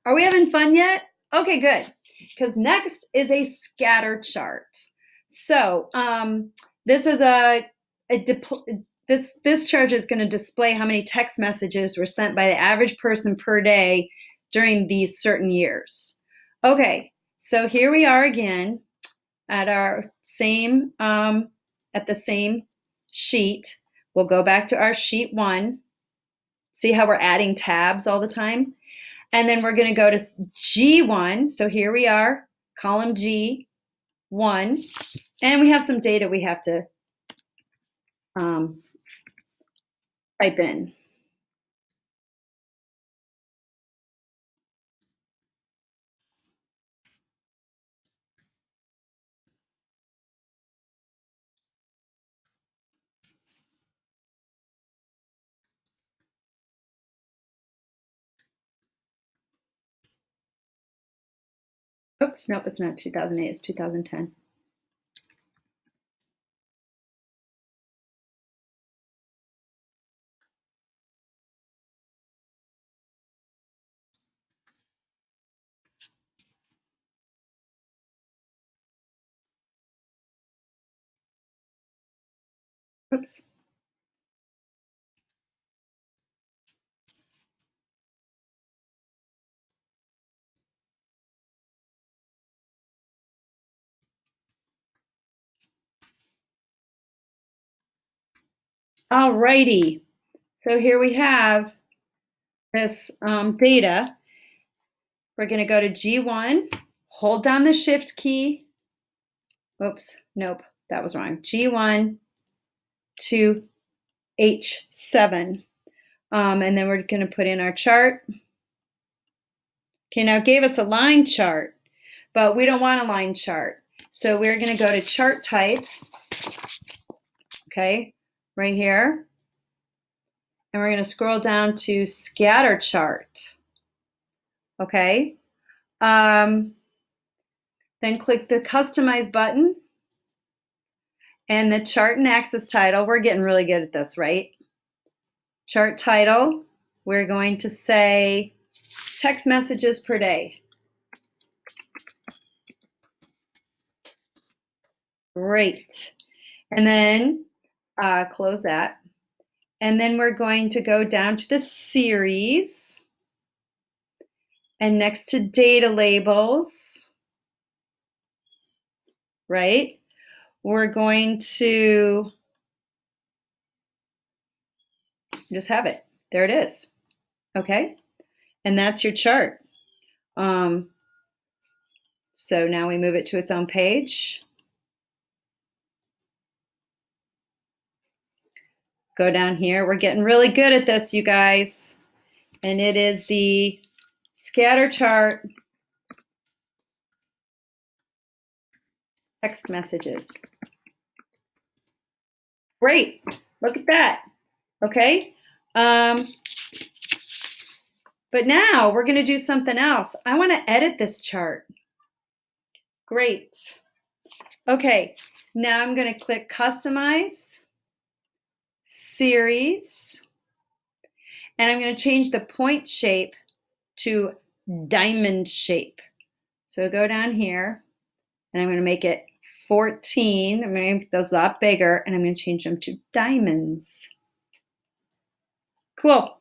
Are we having fun yet? Okay, good. Because next is a scatter chart. So this is this chart is going to display how many text messages were sent by the average person per day during these certain years. Okay, so here we are again at our same at the same sheet. We'll go back to our sheet 1. See how we're adding tabs all the time? And then we're going to go to G1. So here we are, column G1. And we have some data we have to type in. Oops, nope, it's not 2008, it's 2010. Oops. All righty. So here we have this data. We're going to go to G1, hold down the Shift key. Oops, nope, that was wrong. G1 to H7. And then we're going to put in our chart. Okay, now it gave us a line chart, but we don't want a line chart. So we're going to go to chart type, okay, right here. And we're going to scroll down to scatter chart, okay. Then click the customize button and the chart and axis title. We're getting really good at this, right? Chart title, we're going to say text messages per day. Great. And then close that. And then we're going to go down to the series. And next to data labels, right, we're going to just have it. There it is. Okay. And that's your chart. So now we move it to its own page. Go down here. We're getting really good at this, you guys. And it is the scatter chart text messages. Great. Look at that. Okay. But now we're going to do something else. I want to edit this chart. Great. Okay. Now I'm going to click Customize, Series, and I'm going to change the point shape to diamond shape. So go down here, and I'm going to make it 14. I'm going to make those a lot bigger, and I'm going to change them to diamonds. Cool.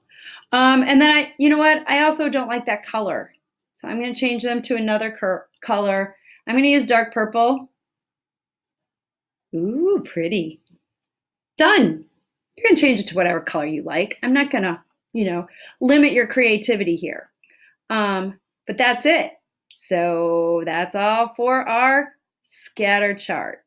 And then you know what? I also don't like that color. So I'm going to change them to another color. I'm going to use dark purple. Ooh, pretty. Done. You can change it to whatever color you like. I'm not going to, limit your creativity here. But that's it. So that's all for our scatter chart.